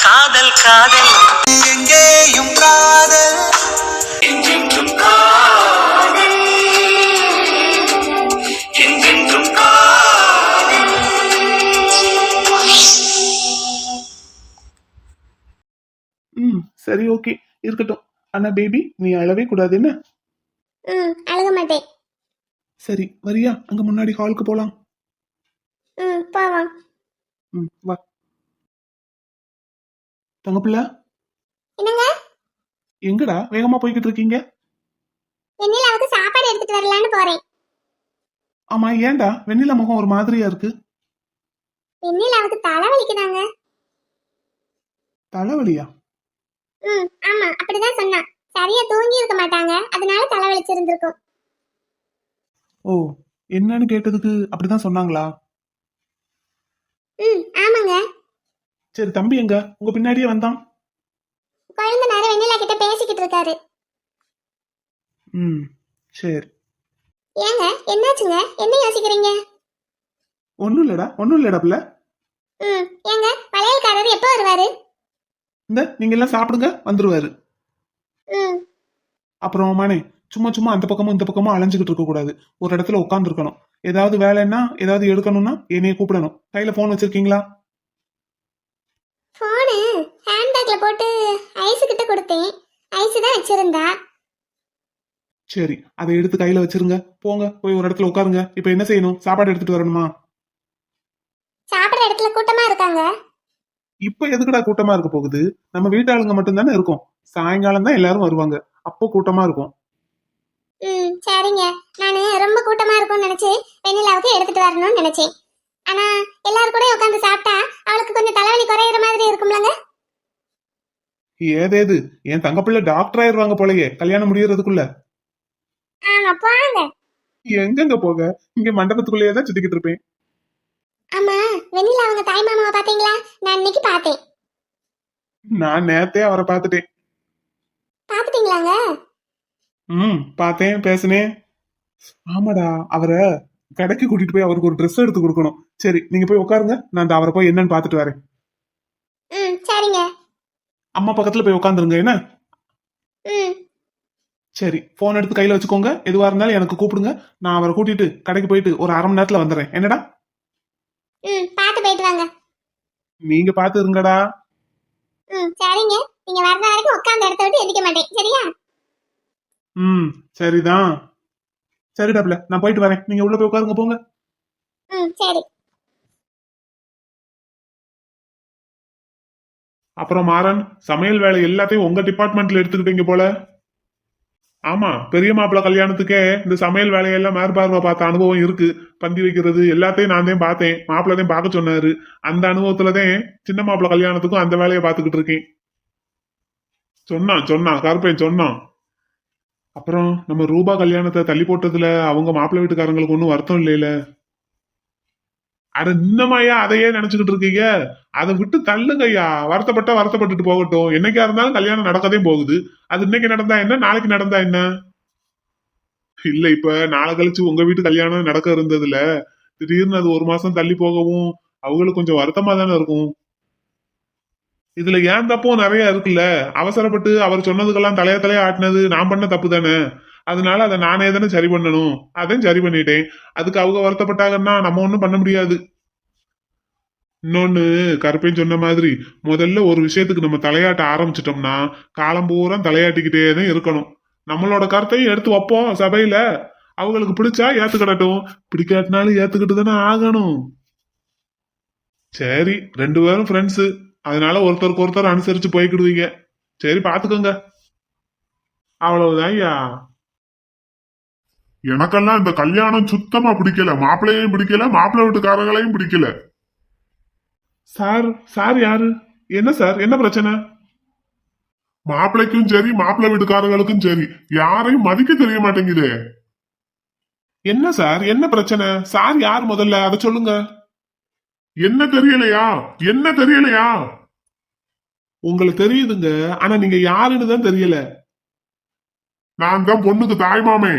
காதல் காதல் எங்கேயும் காதல் என்றென்றும் காதல் என்றென்றும் காதல். சரி, ஓகே, இருக்கட்டும். ஆனா பேபி, நீ அழவே கூடாது என்ன? அழுக மாட்டேன். சரி, வரியா? அங்க முன்னாடி ஹாலுக்கு போலாம். போவோம். வா தங்கப்பிள்ள. என்னங்க? எங்கடா வேகமா போய்கிட்டு இருக்கீங்க? வெண்ணிலாவுக்கு சாப்பாடு எடுத்துட்டு வரலான்னு போறேன். ஆமா, ஏன்டா வெண்ணிலா முகம் ஒரு மாதிரியா இருக்கு? வெண்ணிலாவுக்கு தலைவலிக்குதாங்க. தலைவலியா? ஆமா, அப்படிதான் சொன்னா. சரியா தூங்கி இருக்க மாட்டாங்க, அதனால தலைவலிச்சிருந்திருக்கும். ஓ, என்னன்னு கேட்டதுக்கு அப்படிதான் சொன்னாங்களா? ஆமாங்க. சரி, தம்பி எங்க? உங்க பின்னாடியே வந்தான். குழந்தை நேரம் வெண்ணிலா கிட்ட பேசிக்கிட்டு இருக்காரு. சரி. ஏங்க, என்னாச்சுங்க? என்ன யோசிக்கிறீங்க? ஒன்னும் இல்லடா பிள்ளை. ஏங்க, வளையல்காரர் எப்போ வருவாரு? நீங்க எல்லாம் சாப்பிடுங்க, வந்துருவாரு. அப்புறம் மானே, சும்மா சும்மா அந்த பக்கமும் இந்த பக்கமும் அலைஞ்சுக்கிட்டு இருக்க கூடாது. ஒரு இடத்துல உட்கார்ந்து இருக்கணும். ஏதாவது வேலைன்னா, ஏதாவது எடுக்கணும்னா என்னைய கூப்பிடணும். கையில போன் வச்சிருக்கீங்களா? போனு ஹேண்ட்பேக்ல போட்டு ஐஸ் கிட்ட கொடுத்தேன். ஐஸ் தான் வச்சிருந்தா. சரி, அதை எடுத்து கையில வச்சிருங்க. போங்க, போய் ஒரு இடத்துல உட்காருங்க. இப்ப என்ன செய்யணும்? சாப்பாடு எடுத்துட்டு வரணுமா? சாப்பிடுற இடத்துல கூட்டமா இருக்காங்க. இப்ப எதுக்குடா கூட்டமா இருக்க போகுது? நம்ம வீட்டாளுங்க மட்டும் தானே இருக்கும். சாயங்காலம் தான் எல்லாரும் வருவாங்க. அப்போ கூட்டமா இருக்கும். சரிங்க. நானு ரொம்ப கூட்டமா இருக்கும்னு நினைச்சு வெண்ணிலாவுக்கு எடுத்துட்டு வரணும்னு நினைச்சேன். ஆனா எல்லாரும் கூட உட்காந்து சாப்பிட்டா அவளுக்கு கொஞ்சம் தலைவலி குறையிற மாதிரி இருக்கும்லங்க. ஏதேது, என் தங்க பிள்ளை டாக்டர் ஆயிருவாங்க போலயே கல்யாணம் முடியறதுக்குள்ள. ஆமா, போங்க. எங்கெங்க போக? இங்க மண்டபத்துக்குள்ளேயே தான் சுத்திக்கிட்டு இருப்பேன். ஆமா, வெண்ணிலா அவங்க தாய் மாமாவை பாத்தீங்களா? நான் இன்னைக்கு பார்த்தேன். நான் நேத்தே அவரை பார்த்துட்டேன். பாத்துட்டீங்களாங்க? பார்த்தேன், பேசினேன். ஆமாடா, அவரை கடைக்கு கூட்டிட்டு போய் அவருக்கு ஒரு ட்ரெஸ் எடுத்து கொடுக்கணும். சரி, நீங்க போய் உட்காருங்க. நான் அவரை போய் என்னன்னு பாத்துட்டு வரேன். சரிங்க. அம்மா பக்கத்துல போய் உட்காந்துருங்க என்ன? சரி, போன் எடுத்து கையில வச்சுக்கோங்க. எதுவா இருந்தாலும் எனக்கு கூப்பிடுங்க. நான் அவரை கூட்டிட்டு கடைக்கு போயிட்டு ஒரு அரை மணி நேரத்துல வந்துடுறேன். என்னடா? பாத்து போயிட்டு வாங்க. நீங்க பாத்து இருங்கடா. சரிங்க. நீங்க வர்ற வரைக்கும் உட்கார்ந்த இடத்த விட்டு எந்திக்க மாட்டேன், சரியா? சரிதான். சரிடாப்ல, நான் போயிட்டு வரேன். நீங்க உள்ள போய் உட்காருங்க, போங்க. சரி. அப்புறம் மாறன், சமையல் வேலை எல்லாத்தையும் உங்க டிபார்ட்மெண்ட்ல எடுத்துக்கிட்டீங்க போல. ஆமா, பெரிய மாப்பிள்ள கல்யாணத்துக்கே இந்த சமையல் வேலையெல்லாம் மேற்பார்வை பார்த்த அனுபவம் இருக்கு. பந்தி வைக்கிறது எல்லாத்தையும் நான் தான் பார்த்தேன். மாப்பிள்ளதையும் பார்க்க சொன்னாரு. அந்த அனுபவத்துலதான் சின்ன மாப்பிள்ள கல்யாணத்துக்கும் அந்த வேலையை பார்த்துக்கிட்டு இருக்கேன். சொன்னான் கருப்பேன் சொன்னான். அப்புறம் நம்ம ரூபா கல்யாணத்தை தள்ளி போட்டதுல அவங்க மாப்பிள்ளை வீட்டுக்காரங்களுக்கு ஒன்றும் வருத்தம் இல்லையில? அட, இன்னமாயா அதையே நினைச்சுக்கிட்டு இருக்கீங்க? அதை விட்டு தள்ளுங்கய்யா. வருத்தப்பட்டுட்டு போகட்டும். என்னைக்கா இருந்தாலும் கல்யாணம் நடக்கதே போகுது. அது இன்னைக்கு நடந்தா என்ன, நாளைக்கு நடந்தா என்ன? இல்ல, இப்ப நாளை கழிச்சு உங்க வீட்டு கல்யாணம் நடக்க இருந்ததுல திடீர்னு அது ஒரு மாசம் தள்ளி போகவும் அவங்களுக்கு கொஞ்சம் வருத்தமா தானே இருக்கும். இதுல ஏன் தப்பும் நிறைய இருக்குல்ல. அவசரப்பட்டு அவர் சொன்னதுக்கெல்லாம் தலையா ஆட்டினது நான் பண்ண தப்பு தானே. அதனால அதை நானே தானே சரி பண்ணணும். அதையும் சரி பண்ணிட்டேன். அதுக்கு அவங்க வருத்தப்பட்டாங்கன்னா நம்ம ஒண்ணும் பண்ண முடியாது. இன்னொன்னு, கருப்பேன் சொன்ன மாதிரி முதல்ல ஒரு விஷயத்துக்கு நம்ம தலையாட்ட ஆரம்பிச்சிட்டோம்னா காலம் பூரா தலையாட்டிக்கிட்டே தான் இருக்கணும். நம்மளோட கருத்தையும் எடுத்து வைப்போம் சபையில. அவங்களுக்கு பிடிச்சா ஏத்துக்கிடட்டும், பிடிக்காட்டினாலும் ஏத்துக்கிட்டு தானே ஆகணும். சரி, 2 பேரும் ஃப்ரெண்ட்ஸு, அதனால ஒருத்தருக்கு ஒருத்தர் அனுசரிச்சு போய்க்கிடுவீங்க. சரி, பாத்துக்கோங்க. அவ்வளவுதான் ஐயா. எனக்கெல்லாம் இந்த கல்யாணம் சுத்தமா பிடிக்கல. மாப்பிள்ளையும் பிடிக்கல, மாப்பிள்ளை வீட்டுக்காரங்களையும் பிடிக்கல. சார் யாரு? என்ன சார், என்ன பிரச்சனை? மாப்பிள்ளைக்கும் சரி மாப்பிள்ளை வீட்டுக்காரங்களுக்கும் சரி யாரையும் மதிக்க தெரிய மாட்டேங்குதே. என்ன சார், என்ன பிரச்சனை? சார் யார் முதல்ல அதை சொல்லுங்க. என்ன தெரியலையா? உங்களுக்கு தெரியுதுங்க, ஆனா நீங்க யாருன்னு தான் தெரியல. நான் தான் பொண்ணுக்கு தாய்மாமே.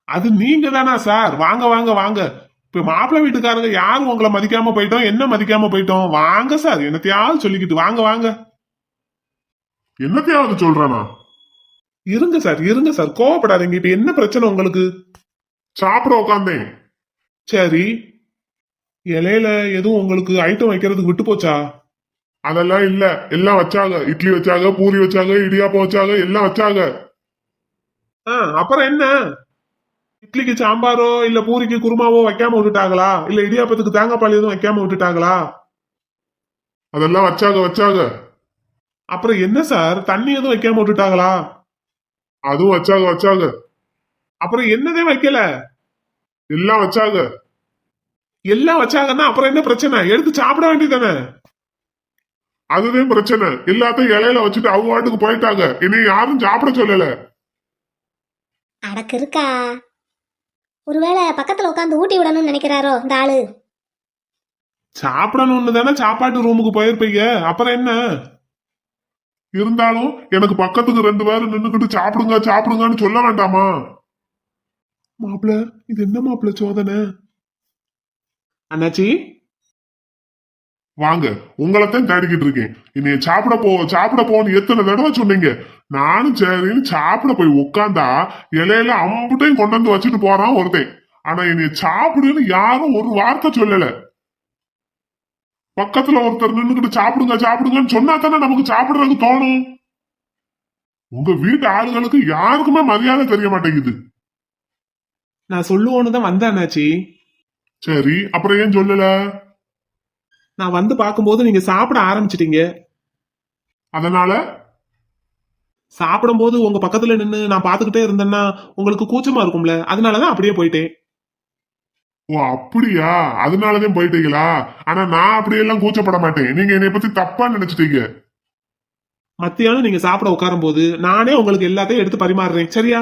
அது நீங்க தானா சார்? வாங்க வாங்க வாங்க, இப்ப மாப்பிள்ளை வீட்டுக்காரங்க யாரும் உங்களை மதிக்காம போயிட்டோம், என்ன மதிக்காம போயிட்டோம்? வாங்க சார், என்னத்தையாவது சொல்லிக்கிட்டு வாங்க வாங்க. என்னத்தையாவது சொல்றானா? இருங்க சார், கோவப்படாதீங்க. இப்ப என்ன பிரச்சனை உங்களுக்கு? சாப்பிட உட்காந்தேன். சரி, இலையில எதுவும் உங்களுக்கு ஐட்டம் வைக்கிறதுக்கு விட்டு போச்சா? அதெல்லாம் இல்ல, எல்லாம் வச்சாங்க. இட்லி வச்சாங்க, பூரி வச்சாங்க, இடியாப்பம் வச்சாங்க, எல்லாம் வச்சாங்க. அப்புறம் என்ன? இட்லிக்கு சாம்பாரோ இல்ல பூரிக்கு குருமாவோ வைக்காம விட்டுட்டாங்களா? இல்ல இடியாப்பத்துக்கு தேங்காய் பால் எதுவும் வைக்காம விட்டுட்டாங்களா? அதெல்லாம் வச்சாங்க. அப்புறம் என்ன சார், தண்ணி எதுவும் வைக்காம விட்டுட்டாங்களா? அதுவும் வச்சாங்க. அப்புறம் என்னதே வைக்கல? எல்லாம் வச்சாங்க. எல்லாம் வச்சாங்கன்னா அப்புறம் என்ன பிரச்சனை? எடுத்து சாப்பிட வேண்டியதானே? அதுதான் பிரச்சனை. எல்லாத்தையும் இலையில வச்சுட்டு அவங்க வாட்டுக்கு போயிட்டாங்க. என்னை யாரும் சாப்பிட சொல்லல. அடக்கு இருக்கா? ஒருவேளை பக்கத்துல உட்காந்து ஊட்டி விடணும்னு நினைக்கிறாரோ இந்த ஆளு? சாப்பிடணும்னு தானே சாப்பாட்டு ரூமுக்கு போயிருப்பீங்க, அப்புறம் என்ன? இருந்தாலும் எனக்கு பக்கத்துக்கு 2 பேரும் நின்னுக்கிட்டு சாப்பிடுங்கன்னு சொல்ல வேண்டாமா? மாப்பிள, இது என்ன மாப்பிள சோதனை? அண்ணாச்சி, வாங்க, உங்களைத்தான் தேடிக்கிட்டு இருக்கேன். என்னைய சாப்பிட போன்னு எத்தனை தடவை சொன்னீங்க. நானும் சரின்னு சாப்பிட போய் உட்காந்தா இலையில அம்புட்டையும் கொண்டு வந்து வச்சுட்டு போறான் ஒருத்தன். ஆனா என்னைய சாப்பிடுன்னு யாரும் ஒரு வார்த்தை சொல்லல. பக்கத்துல ஒருத்தர் நின்னுக்கிட்டு சாப்பிடுங்கன்னு சொன்னா தானே நமக்கு சாப்பிடுறதுக்கு தோணும். உங்க வீட்டு ஆளுகளுக்கு யாருக்குமே மரியாதை தெரிய மாட்டேங்குது. நான் சொல்லுவோன்னு தான் வந்தேன் அண்ணாச்சி. சரி, அப்புறம் ஏன் சொல்லல? நான் வந்து பார்க்கும்போது நீங்க சாப்பிட ஆரம்பிச்சிட்டீங்க. அதனால சாப்பிடும்போது உங்க பக்கத்துல நின்னு நான் பாத்துக்கிட்டே இருந்தேன்னா உங்களுக்கு கூச்சமா இருக்கும்ல, அதனாலதான் அப்படியே போயிட்டேன். ஓ அப்படியா? அதனாலதான் போயிட்டீங்களா? ஆனா நான் அப்படியெல்லாம் கூச்சப்பட மாட்டேன். நீங்க என்னை பத்தி தப்பா நினைச்சிட்டீங்க. மத்தியானம் நீங்க சாப்பிட உட்காரும் போது நானே உங்களுக்கு எல்லாத்தையும் எடுத்து பரிமாறுறேன், சரியா?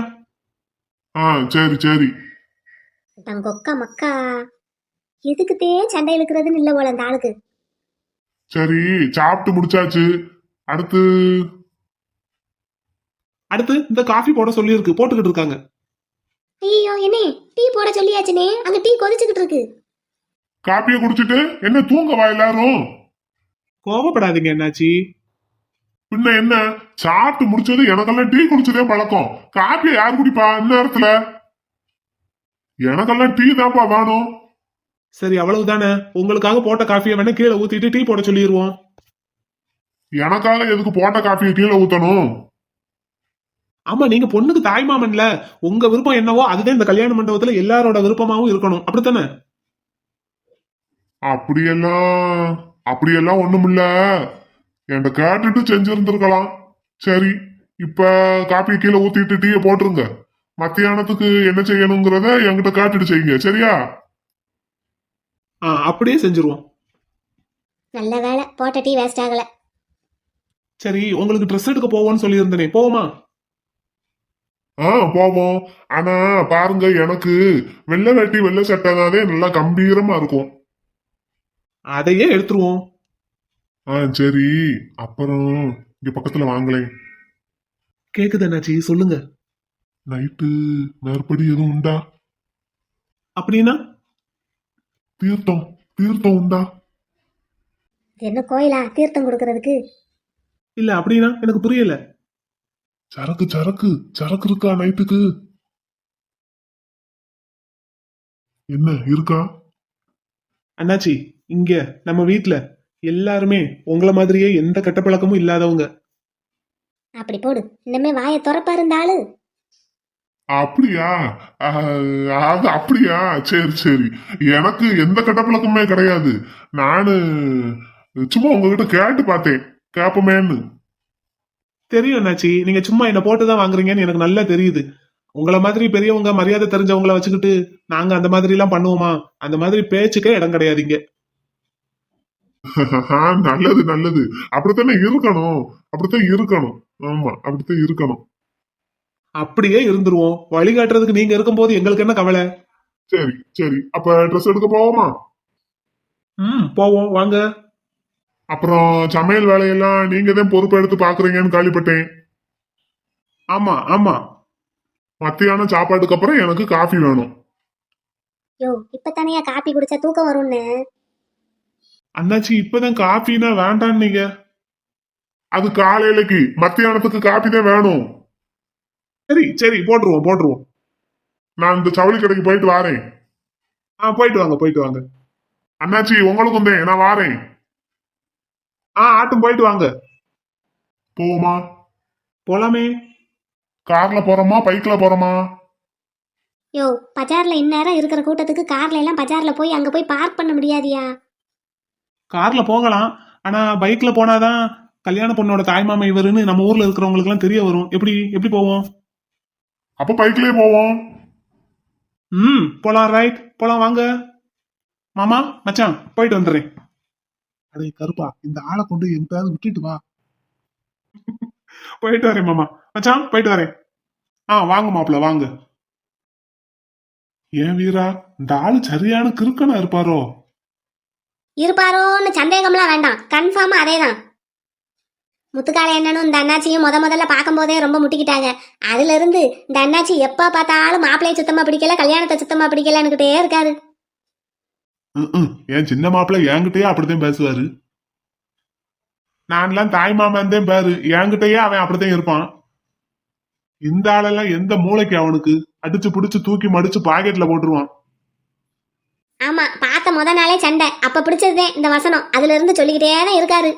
சரி. தங்கொக்கா மக்கா, எதுக்குத்தே சண்டை இழுக்கிறதுன்னு இல்ல போல அந்த ஆளுக்கு. சரி, சாப்பிட்டு முடிச்சாச்சு. அடுத்து இந்த காஃபி போட சொல்லி இருக்கு, போட்டுக்கிட்டு இருக்காங்க. ஐயோ, என்ன டீ போட சொல்லியாச்சுனே? அங்க டீ கொதிச்சுக்கிட்டு இருக்கு. காப்பியை குடிச்சிட்டு என்ன தூங்கவா எல்லாரும்? கோவப்படாதீங்க என்னாச்சி. பின்ன என்ன, சாப்பிட்டு முடிச்சது எனக்கெல்லாம் டீ குடிச்சதே பழக்கம். காப்பியை யார் குடிப்பா இந்நேரத்துல? எனக்கெல்லாம் டீ தான்ப்பா வேணும். சரி, அவ்வளவுதானே. உங்களுக்காக போட்ட காஃபியை வேணா கீழே ஊத்திட்டு டீ போட சொல்லிடுவோம். எனக்காக எதுக்கு போட்ட காப்பியை கீழே ஊத்தணும்? ஆமா, நீங்க பொண்ணுக்கு தாய்மாமன்ல, உங்க விருப்பம் என்னவோ அதுதான் இந்த கல்யாண மண்டபத்துல எல்லாரோட விருப்பமாவும் இருக்கணும், அப்படித்தானே? அப்படியெல்லாம் ஒண்ணுமில்ல. என்கிட்ட கேட்டுட்டு செஞ்சிருந்திருக்கலாம். சரி, இப்ப காப்பியை கீழே ஊத்திட்டு டீயை போட்டுருங்க. மத்தியானத்துக்கு என்ன செய்யணுங்கிறத என்கிட்ட கேட்டுட்டு செய்யுங்க, சரியா? அப்படியே செஞ்சிருவோம். நல்ல வேலை, போட்ட டீ வேஸ்ட் ஆகல. சரி, உங்களுக்கு ட்ரெஸ் எடுக்க போவோம்னு சொல்லி இருந்தேனே, போவோமா? போவோம். ஆனா பாருங்க, எனக்கு வெள்ளை வேட்டி வெள்ளை சட்டைனாலே நல்லா கம்பீரமா இருக்கும். அதையே எடுத்துருவோம். சரி, அப்புறம் இங்க பக்கத்துல வாங்களேன். கேக்குது என்னாச்சி, சொல்லுங்க. நைட்டு மேற்படி எதுவும் உண்டா? அப்படின்னா தீர்த்தம் உண்டா? என்ன கோயிலா தீர்த்தம் கொடுக்கறதுக்கு? இல்ல, அப்படின்னா எனக்கு புரியல. சரக்கு இருக்கா நைட்டுக்கு? என்ன இருக்கா? அண்ணாச்சி, இங்க நம்ம வீட்ல எல்லாருமே உங்கள மாதிரியே எந்த கெட்ட பழக்கமும் இல்லாதவங்க. அப்படி போடு, இன்னமே வாயை திறப்பாரு இந்த ஆளு. அப்படியா? அது அப்படியா? சரி, எனக்கு எந்த கெட்டப்பழக்கமே கிடையாது. நானு சும்மா உங்ககிட்ட கேட்டு பார்த்தேன், கேப்பமேன்னு. தெரியும் அண்ணாச்சி, நீங்க சும்மா என்ன போட்டுதான் வாங்குறீங்கன்னு எனக்கு நல்லா தெரியுது. உங்கள மாதிரி பெரியவங்க மரியாதை தெரிஞ்சவங்கள வச்சுக்கிட்டு நாங்க அந்த மாதிரி எல்லாம் பண்ணுவோமா? அந்த மாதிரி பேச்சுக்கே இடம் கிடையாதுங்க. நல்லது. அப்படித்தானே இருக்கணும். ஆமா, அப்படித்தான் இருக்கணும். அப்படியே இருந்துருவோம். வழிகாட்டுறதுக்கு நீங்க இருக்கும்போது எங்களுக்கு என்ன கவலை? சரி, அப்ப ட்ரெஸ் எடுக்க போவோமா? போவோம், வாங்க. அப்புறம் சமையல் வேலையெல்லாம் நீங்க தான் பொறுப்பு எடுத்து பாக்குறீங்கன்னு கேள்விப்பட்டேன். ஆமா. மத்தியானம் சாப்பாட்டுக்கு அப்புறம் எனக்கு காஃபி வேணும். யோ இப்பதானே காப்பி குடிச்சா தூக்கம் வரும்னு. அண்ணாச்சி இப்பதான் காஃபினா வேண்டான்னு நீங்க. அது காலையிலக்கு, மத்தியானத்துக்கு காப்பி தான் வேணும். சரி சரி போட்டுருவோம் போட்டுருவோம். நான் இந்த ஜவுளி கடைக்கு போயிட்டு வாரேன். போயிட்டு வாங்க போயிட்டு வாங்க. அண்ணாச்சி உங்களுக்கும் தான், நான் வாரேன். ஆட்டும் போயிட்டு வாங்க. போமா? போலாமே. கார்ல போறோமா பைக்ல போறோமா? யோ பஜார்ல இந்நேரம் இருக்கிற கூட்டத்துக்கு கார்ல எல்லாம் பஜார்ல போய் அங்க போய் பார்க் பண்ண முடியாதியா? கார்ல போகலாம். ஆனா பைக்ல போனாதான் கல்யாண பொண்ணோட தாய்மாமா இவருன்னு நம்ம ஊர்ல இருக்கிறவங்களுக்கு எல்லாம் தெரிய வரும். எப்படி எப்படி போவோம்? அப்ப பைக்லயே போவோம். போலாம். ரைட் போலாம் வாங்க. மாமா மச்சான் போயிட்டு வந்துடுறேன். அடே கருப்பா, இந்த ஆளை கொண்டு எங்கிட்டாவது விட்டுட்டு வா. போயிட்டு வரேன் மாமா. மச்சான் போயிட்டு வரேன். வாங்க மாப்பிள்ள வாங்க. ஏன் வீரா, இந்த ஆளு சரியான கிறுக்கனா இருப்பாரோ? இருப்பாரோன்னு சந்தேகம்லாம் வேண்டாம், கன்ஃபார்மா அதேதான். முத்துக்கால என்னன்னு இந்த அண்ணாச்சியும் முதல்ல பார்க்கும் போதே ரொம்ப முட்டிக்கிட்டாங்க. அதுல இருந்து இந்த அண்ணாச்சி எப்ப பார்த்தாலும் மாப்பிள்ளைய சுத்தமா பிடிக்கல, கல்யாணத்தை சுத்தமா பிடிக்கலன்னுகிட்டே இருக்காரு. என் சின்ன மாப்பிள்ள என்கிட்டயே அப்படித்தான் பேசுவாரு. நான்லாம் தாய் மாமன் தான் பேரு, என்கிட்டயே அவன் அப்படித்தான் இருப்பான். இந்த ஆளெல்லாம் எந்த மூளைக்கு அவனுக்கு? அடிச்சு புடிச்சு தூக்கி மடிச்சு பாக்கெட்ல போட்டுருவான். ஆமா, பார்த்த நாளே சண்டை. அப்ப பிடிச்சதுதான் இந்த வசனம். அதுல இருந்து சொல்லிக்கிட்டே தான் இருக்காரு.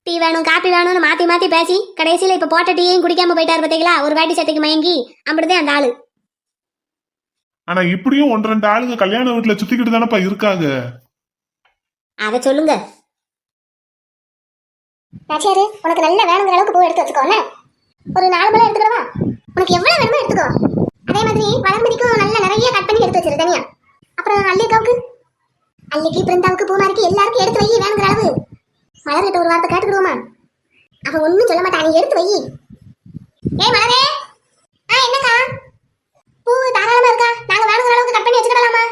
டீ வேணும் காப்பி வேணும்னு மாத்தி மாத்தி பேசி கடைசியில இப்ப போட்ட டீயையும் குடிக்காம போயிட்டாரு பாத்தீங்களா? ஒரு வாட்டி சட்டைக்கு மயங்கி அப்படிதான் அந்த ஆளு. ஆனா இப்படியும் 1-2 ஆளுங்க கல்யாண வீட்டுல சுத்திக்கிட்டு தானப்பா இருக்காங்க. அத சொல்லுங்க. ராஜாரு, உனக்கு நல்ல வேணுங்கிற அளவுக்கு பூ எடுத்து வச்சுக்கோண்ணே. ஒரு 4 மலை எடுத்துக்கவா? உனக்கு எவ்வளவு வேணுமோ எடுத்துக்கோ. அதே மாதிரி வளர்மதிக்கும் நல்ல நிறைய கட் பண்ணி எடுத்து வச்சிரு தனியா. அப்புறம் அல்லிக்கு பிருந்தாவுக்கு பூமாரிக்கு எல்லாருக்கும் எடுத்து வை வேணுங்கிற அளவு. மலர்கிட்ட ஒரு வார்த்தை கேட்டுக்கிடுவோமா? அவ ஒன்னும் சொல்ல மாட்டா, நீ எடுத்து வை. ஏய் மலரே. என்னக்கா? பூ தாராளமா இருக்கா? நாங்க வேணுங்கிற அளவுக்கு கட் பண்ணி வச்சுக்கலாமா?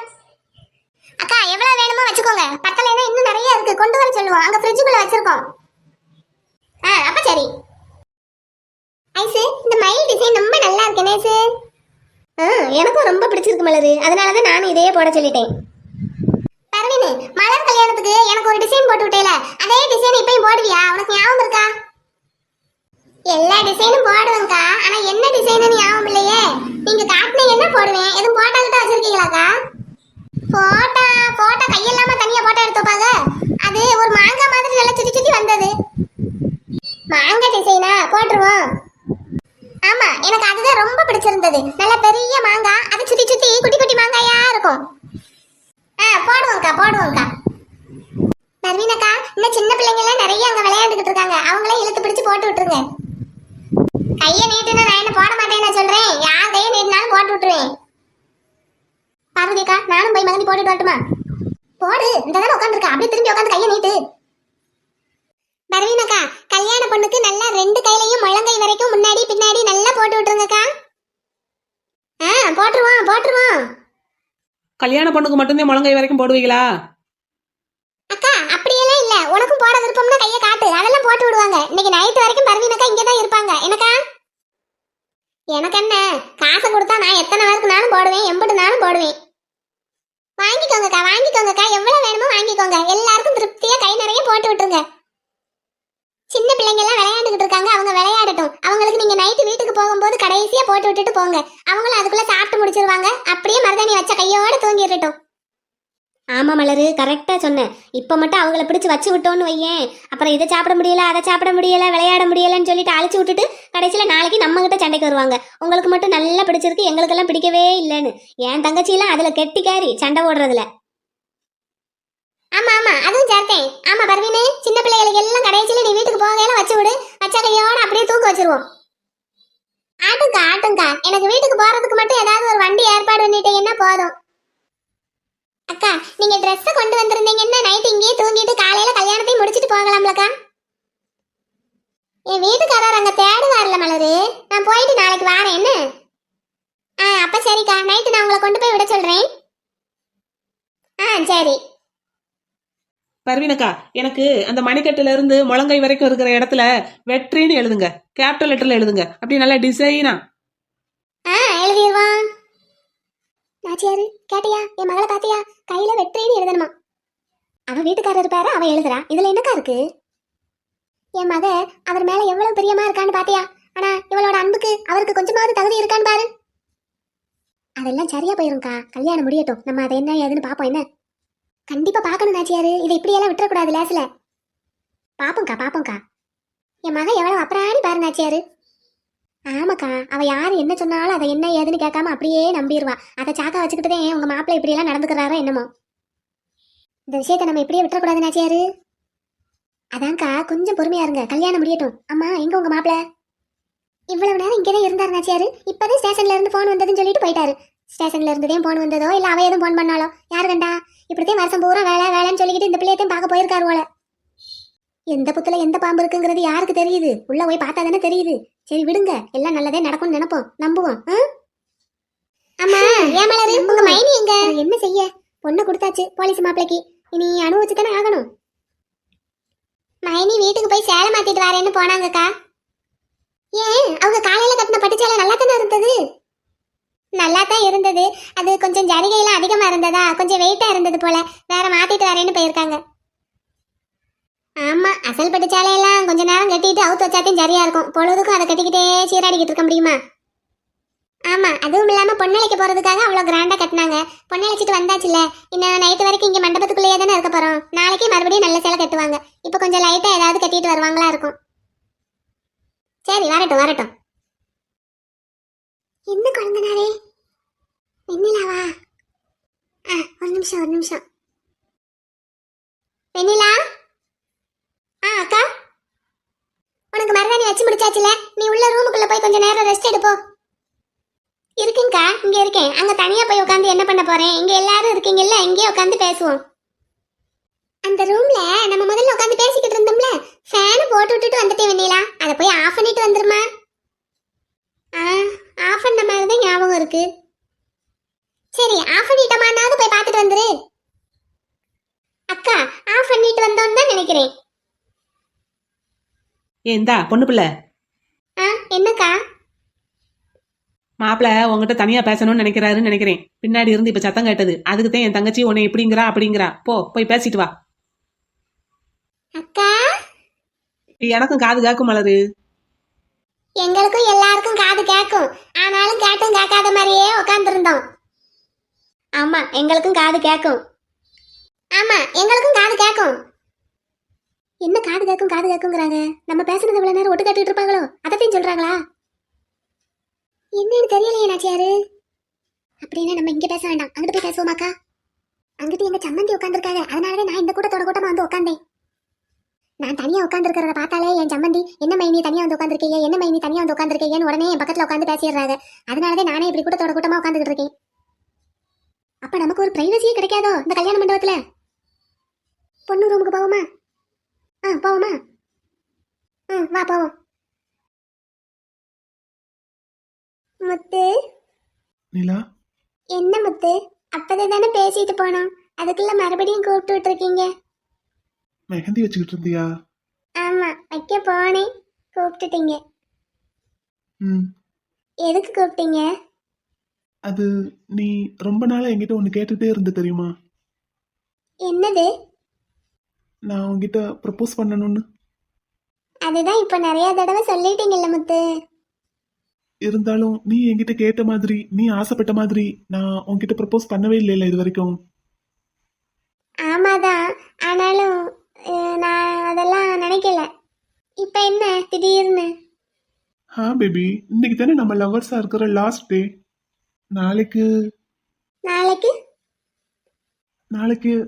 அக்கா எவ்வளவு வேணுமோ வச்சுக்கோங்க. பத்தலைன்னா இன்னும் நிறைய இருக்கு, கொண்டு வர சொல்லுவோம். அங்க ஃப்ரிட்ஜுக்குள்ள வச்சிருக்கோம். அப்ப சரி. ஐசு, இந்த மயில் டிசைன் ரொம்ப நல்லா இருக்கு நேசு. எனக்கும் ரொம்ப பிடிச்சிருக்கு மலரு. அதனாலதான் நானும் இதையே போட சொல்லிட்டேன். பரவீனு, மலர் கல்யாணத்துக்கு எனக்கு ஒரு டிசைன் போட்டு விட்டேல, அதே டிசைன் இப்பயும் போடுவியா? உனக்கு ஞாபகம் இருக்கா? எல்லா டிசைனும் போடுவேன்க்கா, ஆனா என்ன டிசைன் ஞாபகம் இல்லையே. நீங்க காட்டின என்ன போடுவேன்? எதுவும் போட்டா கிட்ட வச்சிருக்கீங்களாக்கா? போட்டா கையில்லாம தனியா போட்டோ எடுத்து வைப்பாங்க. அது ஒரு மாங்காய் மாதிரி நல்லா சுத்தி சுத்தி வந்தது. மாங்காய் டிசைனா? போட்டுருவோம். ஆமா, எனக்கு அதுதான் ரொம்ப பிடிச்சிருந்தது. நல்ல பெரிய மாங்காய், அதை சுத்தி சுத்தி குட்டி குட்டி மாங்காயா இருக்கும். போடுவோம்க்கா. நர்வீனக்கா, இன்னும் சின்ன பிள்ளைங்க எல்லாம் நிறைய அங்க விளையாண்டுகிட்டு இருக்காங்க. அவங்களே இழுத்து பிடிச்சு போட்டு விட்டுருங்க. கையை நீட்டுனா நான் என்ன போட மாட்டேன்னு சொல்றேன். யார் கையை நீட்டினாலும் போட்டு விட்டுருவேன். பார்வதிக்கா, நானும் போய் மகனி போட்டுட்டு வரட்டுமா? போடு, இந்த தடவை உட்காந்துருக்கா, அப்படியே திரும்பி உட்காந்து கையை நீட்டு. பரவீனக்கா, கல்யாண பொண்ணுக்கு நல்லா 2 கையிலையும் முழங்கை வரைக்கும் முன்னாடி பின்னாடி நல்லா போட்டு விட்டுருங்கக்கா. போட்டுருவோம். கல்யாண பொண்ணுக்கு மட்டும்தான் முழங்கை வரைக்கும் போடுவீங்களா? அக்கா அப்படியெல்லாம் இல்ல, உனக்கும் போட விருப்பம்னா கையை காட்டு, அதெல்லாம் போட்டு விடுவாங்க. இன்னைக்கு நைட் வரைக்கும் பரவீனக்கா இங்கதான் இருப்பாங்க. எனக்கா? எனக்கு என்ன, காசை கொடுத்தா நான் எத்தனை பேருக்குனாலும் போடுவேன், எம்பிட்டுனாலும் போடுவேன். வாங்கிக்கோங்கக்கா, எவ்வளவு வேணுமோ வாங்கிக்கோங்க. எல்லாருக்கும் திருப்தியா கை நிறைய போட்டு விட்டுருங்க. சின்ன பிள்ளைங்க எல்லாம் விளையாண்டுகிட்டு இருக்காங்க, அவங்க விளையாடட்டும். அவங்களுக்கு நீங்க நைட்டு வீட்டுக்கு போகும்போது கடைசியா போட்டு விட்டுட்டு போங்க. அவங்களும் அதுக்குள்ள சாப்பிட்டு முடிச்சிருவாங்க. அப்படியே மருதாணி வச்ச கையோட தூங்கிடட்டும். ஆமா மலரு, கரெக்டா சொன்னேன். இப்ப மட்டும் அவங்கள பிடிச்சு வச்சு விட்டோன்னு வையேன், அப்புறம் இதை சாப்பிட முடியல, அதை சாப்பிட முடியல, விளையாட முடியலன்னு சொல்லிட்டு அழிச்சு விட்டுட்டு கடைசியில நாளைக்கு நம்ம கிட்ட சண்டைக்கு வருவாங்க. உங்களுக்கு மட்டும் நல்லா பிடிச்சிருக்கு, எங்களுக்கெல்லாம் பிடிக்கவே இல்லைன்னு. என் தங்கச்சியெல்லாம் அதுல கெட்டிக்காரி, சண்டை போடுறதுல. ஆமா அதுவும் சேர்த்தேன். ஆமா பர்வீனு, சின்ன பிள்ளைகளுக்கு எல்லாம் கடைசியில நீ வீட்டுக்கு போகையில வச்சு விடு. வச்ச கையோட அப்படியே தூக்க வச்சிருவோம். ஆட்டுங்கக்கா, எனக்கு வீட்டுக்கு போறதுக்கு மட்டும் ஏதாவது ஒரு வண்டி ஏற்பாடு பண்ணிட்டீங்கன்னா போதும். அக்கா, நீங்க ட்ரெஸ் கொண்டு வந்திருந்தீங்கன்னா நைட் இங்கேயே தூங்கிட்டு காலையில கல்யாணத்தையும் முடிச்சிட்டு போகலாம்லக்கா. என் வீட்டுக்காரர் அங்க தேடுவார்ல மலரு, நான் போயிட்டு நாளைக்கு வாரேன். என்ன? அப்ப சரிக்கா, நைட்டு நான் உங்களை கொண்டு போய் விட சொல்றேன். சரி. பர்வீனக்கா, எனக்கு அந்த மணிக்கட்டுல இருந்து முழங்கை வரைக்கும் இருக்கிற இடத்துல வெற்றின்னு எழுதுங்க, கேபிட்டல் லெட்டர்ல எழுதுங்க. அப்படி நல்லா டிசைனா. எழுதிடுவான். நாச்சியாரு கேட்டியா? என் மகளை பாத்தியா? கையில வெற்றின்னு எழுதணுமா? அவ வீட்டுக்காரர் பேர அவ எழுதுறா, இதுல என்னக்கா இருக்கு? என் மக அவர் மேல எவ்வளவு பிரியமா இருக்கான்னு பாத்தியா? ஆனா இவளோட அன்புக்கு அவருக்கு கொஞ்சமாவது தகுதி இருக்கான்னு பாரு. அதெல்லாம் சரியா போயிரும்க்கா, கல்யாணம் முடியட்டும், நம்ம அதை என்ன ஏதுன்னு பாப்போம். என்ன கண்டிப்பா பாக்கணும் நாச்சியாரு, இதை இப்படியெல்லாம் விட்டுறக்கூடாது லேசில. பாப்போம்க்கா. என் மக எவ்வளவு அப்புறாணி பாரு நாச்சியாரு. ஆமாக்கா, அவ யாரு என்ன சொன்னாலும் அதை என்ன ஏதுன்னு கேட்காம அப்படியே நம்பிடுவா. அதை சாக்கா வச்சுக்கிட்டதே உங்க மாப்பிள்ளை இப்படி எல்லாம் நடந்துக்கிறாரோ என்னமோ. இந்த விஷயத்தை நம்ம இப்படியே விட்டுறக்கூடாது நாச்சியாரு. அதான்க்கா, கொஞ்சம் பொறுமையா இருங்க, கல்யாணம் முடியட்டும். அம்மா எங்க உங்க மாப்பிள்ளை? இவ்வளவு நேரம் இங்கதான் இருந்தாரு நாச்சியாரு. இப்பதான் ஸ்டேஷன்ல இருந்து போன் வந்ததுன்னு சொல்லிட்டு போயிட்டாரு. ஸ்டேஷன்ல இருந்ததே போன் வந்ததோ இல்ல அவ எதுவும் போன் பண்ணாலோ யாரு கண்டா? இப்படித்தான் வருஷம் பூரா வேலைன்னு சொல்லிக்கிட்டு இந்த பிள்ளையத்தையும் பார்க்க போயிருக்காரு போல. எந்த புத்துல எந்த பாம்பு இருக்குங்கிறது யாருக்கு தெரியுது? உள்ள போய் பார்த்தா தானே தெரியுது. சரி விடுங்க, எல்லாம் நல்லதே நடக்கும்னு நினைப்போம், நம்புவோம். அம்மா ஏமலரு, உங்க மைனி எங்க? என்ன செய்ய, பொண்ணு கொடுத்தாச்சு போலீஸ் மாப்பிளைக்கு, இனி அனுபவிச்சு தானே ஆகணும். மைனி வீட்டுக்கு போய் சேலை மாத்திட்டு வரேன்னு போனாங்கக்கா. ஏன், அவங்க காலையில கட்டின பட்டு சேலை நல்லா தானே இருந்தது? நல்லா தான் இருந்தது, அது கொஞ்சம் ஜரிகையெல்லாம் அதிகமா இருந்ததா, கொஞ்சம் வெயிட்டா இருந்தது போல, வேற மாத்திட்டு வரேன்னு போயிருக்காங்க. ஆமா, அசல் பட்டு சேலையெல்லாம் கொஞ்ச நேரம் கட்டிட்டு அவுத்து வச்சாத்தையும் சரியா இருக்கும், பொழுதுக்கும் அதை கட்டிக்கிட்டே சீராடிக்கிட்டு இருக்க முடியுமா? ஆமா, அதுவும் இல்லாம பொண்ணழைக்க போறதுக்காக அவ்வளவு கிராண்டா கட்டினாங்க. பொண்ணழைச்சிட்டு வந்தாச்சுல, இன்னும் நைட்டு வரைக்கும் இங்க மண்டபத்துக்குள்ளேயே தானே இருக்க போறோம். நாளைக்கு மறுபடியும் நல்ல சேலை கட்டுவாங்க. இப்ப கொஞ்சம் லைட்டா ஏதாவது கட்டிட்டு வருவாங்களா இருக்கும். சரி வரட்டும். என்ன குழந்தனாரே? வெண்ணிலாவா? ஒரு நிமிஷம். வெண்ணிலா? அக்கா, உனக்கு மருதாணி வச்சு முடிச்சாச்சுல, நீ உள்ள ரூமுக்குள்ள போய் கொஞ்சம் நேரம் ரெஸ்ட் எடுப்போ. இருக்குங்கக்கா, இங்க இருக்கேன். அங்க தனியா போய் உட்காந்து என்ன பண்ண போறேன்? இங்க எல்லாரும் இருக்கீங்கல்ல, இங்கே உட்காந்து பேசுவோம். அந்த ரூம்ல நம்ம முதல்ல உட்காந்து பேசிக்கிட்டு இருந்தோம்ல, ஃபேன் போட்டு விட்டுட்டு வந்துட்டேன் வெண்ணிலா, அதை போய் ஆஃப் பண்ணிட்டு வந்துருமா. ஆஃப் பண்ண மாதிரி தான் ஞாபகம் இருக்கு. சரி, ஆஃப் பண்ணிட்டோமானாவது போய் பார்த்துட்டு வந்துரு. அக்கா, ஆஃப் பண்ணிட்டு வந்தோன்னு தான் நினைக்கிறேன். ஏந்தா பொண்ணு பிள்ளை, என்னக்கா? மாப்பிள்ள உங்ககிட்ட தனியா பேசணும்னு நினைக்கிறாருன்னு நினைக்கிறேன். பின்னாடி இருந்து இப்ப சத்தம் கேட்டது, அதுக்கு தான் என் தங்கச்சி உன்னை இப்படிங்கிறா அப்படிங்கிறா. போய் பேசிட்டு வா. அக்கா, எனக்கும் காது கேக்கும் மலரு. எங்களுக்கும் எல்லாருக்கும் காது கேட்கும், ஆனாலும் கேட்டும் கேட்காத மாதிரியே உட்காந்துருந்தோம். ஆமா, எங்களுக்கும் காது கேட்கும். என்ன காது கேட்குங்கிறாங்க? நம்ம பேசுறது இவ்வளவு நேரம் ஒட்டு கேட்டுட்டு இருப்பாங்களோ, அதையும் சொல்றாங்களா? என்னன்னு தெரியலையே நாச்சியாரு. அப்படின்னா நம்ம இங்க பேச வேண்டாம், அங்கிட்டு போய் பேசுவோமாக்கா? அங்கிட்டு எங்க சம்மந்தி உட்காந்துருக்காங்க, அதனாலதான் நான் இந்த கூட்டமா வந்து உட்காந்தேன். நான் தனியா உட்காந்துருக்கிறத பார்த்தாலே என் சம்மந்தி என்ன மைனி தனியா வந்து உட்காந்துருக்கேன்னு உடனே என் பக்கத்துல உட்காந்து பேசிடுறாங்க. அதனாலதான் நானே இப்படி கூட்டமா உட்காந்துக்கிட்டு இருக்கேன். அப்ப நமக்கு ஒரு பிரைவசியே கிடைக்காதோ இந்த கல்யாண மண்டபத்துல? பொண்ணு ரூமுக்கு போவோமா? போவோமா? வா போவோம். முத்து. நிலா, என்ன முத்து, அப்பதே தானே பேசிட்டு போனோம், அதுக்குள்ள மறுபடியும் கூப்பிட்டு விட்டுருக்கீங்க? மெஹந்தி வச்சுக்கிட்டு இருந்தியா? ஆமா, வைக்க போனேன், கூப்பிட்டுட்டீங்க. எதுக்கு கூப்பிட்டீங்க? அது நீ ரொம்ப நாளா என்கிட்ட ஒன்னு கேட்டுட்டே இருந்த தெரியுமா? என்னது? நான் உன்கிட்ட ப்ரப்போஸ் பண்ணணும்னு. அதுதான் இப்ப நிறைய தடவை சொல்லிட்டீங்கல்ல முத்து. இருந்தாலும் நீ என்கிட்ட கேட்ட மாதிரி, நீ ஆசைப்பட்ட மாதிரி நான் உன்கிட்ட ப்ரப்போஸ் பண்ணவே இல்லைல்ல இது வரைக்கும். ஆமாதான், ஆனாலும் நான் அதெல்லாம் நினைக்கல. இப்ப என்ன திடீர்னு? பேபி, இன்னைக்கு தானே நம்ம லவர்ஸா இருக்கிற லாஸ்ட் டே. நாளைக்கு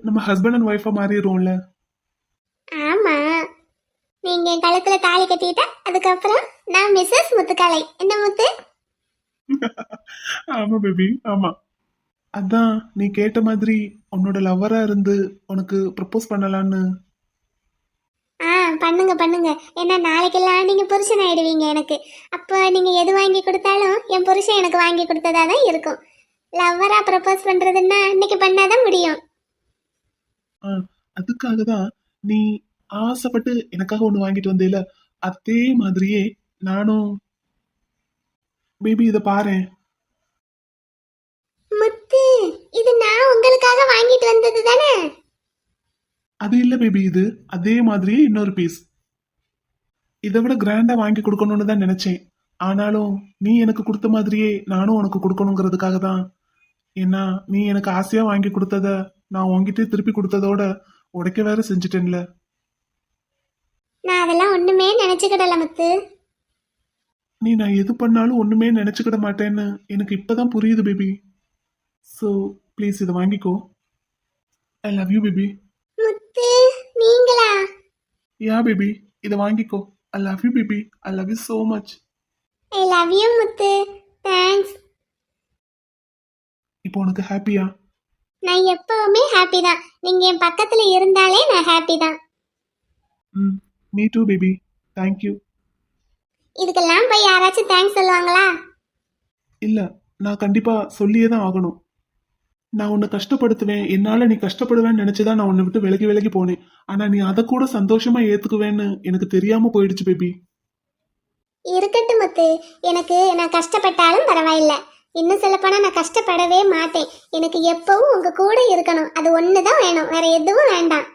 நம்ம ஹஸ்பண்ட் அண்ட் ஒய்ஃபா மாறிடுவோம்ல. ஆமா, நீங்க கழுத்துல தாலி கட்டிட்டா அதுக்கப்புறம் நான் மிஸ்ஸஸ் முத்துக்காலை. என்ன முத்து? ஆமா பேபி, ஆமா. அதான் நீ கேட்ட மாதிரி உன்னோட லவ்வரா இருந்து உனக்கு ப்ரப்போஸ் பண்ணலான்னு. பண்ணுங்க. ஏன்னா நாளைக்கெல்லாம் நீங்க புருஷன் ஆயிடுவீங்க எனக்கு. அப்போ நீங்க எது வாங்கி கொடுத்தாலும் என் புருஷன் எனக்கு வாங்கி கொடுத்ததா தான் இருக்கும். லவ்வரா ப்ரப்போஸ் பண்றதுன்னா இன்னைக்கு பண்ணாதான் முடியும். அதுக்காக தான் நீ ஆசைப்பட்டு எனக்காக ஒண்ணு வாங்கிட்டு வந்தேல, அதே மாதிரியே நானும். பேபி இத பாரு முத்து. இது நான் உங்களுக்காக வாங்கிட்டு வந்தது தானே? அது இல்ல பேபி, இது அதே மாதிரியே இன்னொரு பீஸ். இதை விட கிராண்டா வாங்கி கொடுக்கணும்னு தான் நினைச்சேன். ஆனாலும் நீ எனக்கு கொடுத்த மாதிரியே நானும் உனக்கு கொடுக்கணுங்கிறதுக்காக தான். ஏன்னா நீ எனக்கு ஆசையா வாங்கி கொடுத்தத நான் உன்கிட்ட திருப்பி கொடுத்ததோட உடைக்க வேற செஞ்சுட்டேன்ல. நான் அதெல்லாம் ஒண்ணுமே நினைச்சுக்கிடல முத்து. நீ நான் எது பண்ணாலும் ஒண்ணுமே நினைச்சுக்கிட மாட்டேன்னு எனக்கு இப்பதான் புரியுது பேபி. ஸோ ப்ளீஸ் இதை வாங்கிக்கோ. I love you baby. Muthu நீங்களா? யா பேபி, இதை வாங்கிக்கோ. I love you baby. I love you so much. I love you Muthu. Thanks. இப்போ உனக்கு ஹாப்பியா? நான் எப்பவுமே ஹாப்பி தான். நீங்க என் பக்கத்துல இருந்தாலே நான் ஹாப்பி தான். ம், மீ டூ பேபி. தேங்க்யூ. இதுக்கெல்லாம் போய் யாராச்சும் தேங்க்ஸ் சொல்லுவாங்களா? இல்ல, நான் கண்டிப்பா சொல்லியே தான் ஆகணும். நான் உன்னை கஷ்டப்படுத்துவேன், என்னால நீ கஷ்டப்படுவேன்னு நினைச்சுதான் நான் உன்னை விட்டு விலகி விலகி போனேன். ஆனா நீ அதை கூட சந்தோஷமா ஏத்துக்குவேன்னு எனக்கு தெரியாம போயிடுச்சு பேபி. இருக்கட்டும் முத்து. எனக்கு நான் கஷ்டப்பட்டாலும் பரவாயில்ல. இன்னும் சொல்லப்போனா நான் கஷ்டப்படவே மாட்டேன். எனக்கு எப்பவும் உங்க கூட இருக்கணும். அது ஒண்ணுதான் வேணும், வேற எதுவும் வேண்டாம்.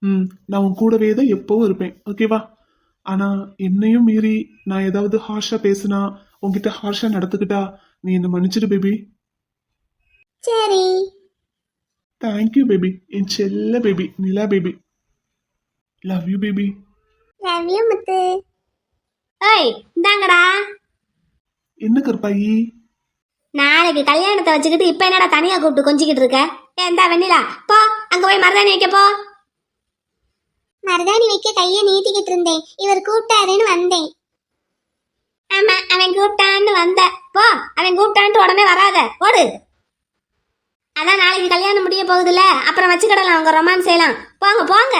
ம், நான் உன் கூடவே தான் எப்பவும் இருப்பேன். ஓகேவா? ஆனா என்னையும் மீறி நான் ஏதாவது ஹார்ஷா பேசுனா, உன்கிட்ட ஹார்ஷா நடந்துக்கிட்டா நீ என்ன மன்னிச்சிடு பேபி. சரி. Thank you baby. என் செல்ல baby, Nila baby. Love you baby. Love you Muthu. ஏய் இந்தாங்கடா. என்ன கருப்பாயி? நாளைக்கு கல்யாணத்தை வச்சுக்கிட்டு இப்ப என்னடா தனியா கூப்பிட்டு கொஞ்சிக்கிட்டு இருக்க? ஏண்டா வெண்ணிலா, போ அங்க போய் மருதாணி வைக்க போ. மருதாணி வைக்க கைய நீட்டிக்கிட்டு இருந்தேன். இவர் கூப்பிட்டாருன்னு வந்தேன். ஆமா, அவன் கூப்பிட்டான்னு வந்த. போ, அவன் கூப்பிட்டான்ட்டு உடனே வராத, ஓடு. அதான் நாளைக்கு கல்யாணம் முடிய போகுதுல்ல, அப்புறம் வச்சுக்கிடலாம், அவங்க ரொமான்ஸ் செய்யலாம். போங்க போங்க.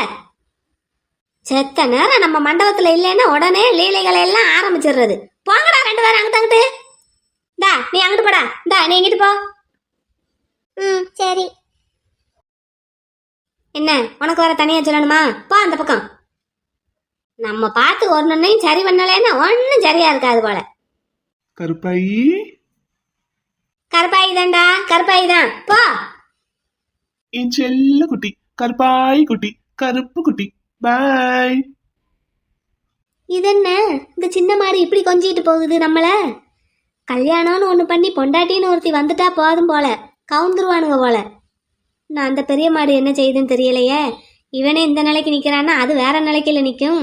செத்த நேரம் நம்ம மண்டபத்துல இல்லைன்னா உடனே லீலைகளை எல்லாம் ஆரம்பிச்சிடுறது. போங்கடா ரெண்டு பேரும் அங்கிட்டு அங்கிட்டு. டா நீ அங்கிட்டு போடா. டா நீ இங்கிட்டு போ. ம் சரி. என்ன உனக்கு வர தனியா சொல்லணுமா? போ அந்த பக்கம். நம்ம பார்த்து ஒன்னையும் சரி பண்ணலைன்னா ஒன்னும் சரியா இருக்காது போல. கருப்பாயி. கருப்பாயி தான்டா, கருப்பாயி தான். போ. என் செல்ல குட்டி, கருப்பாய் குட்டி, கருப்பு குட்டி. பாய். இது என்ன இந்த சின்ன மாடு இப்படி கொஞ்சிட்டு போகுது நம்மள? கல்யாணம்னு ஒன்று பண்ணி பொண்டாட்டின்னு ஒருத்தி வந்துட்டா போதும் போல, கவுந்துருவானுங்க போல. நான் அந்த பெரிய மாடு என்ன செய்யுதுன்னு தெரியலையே. இவனே இந்த நிலைக்கு நிற்கிறான்னா அது வேற நிலைக்கில நிற்கும்.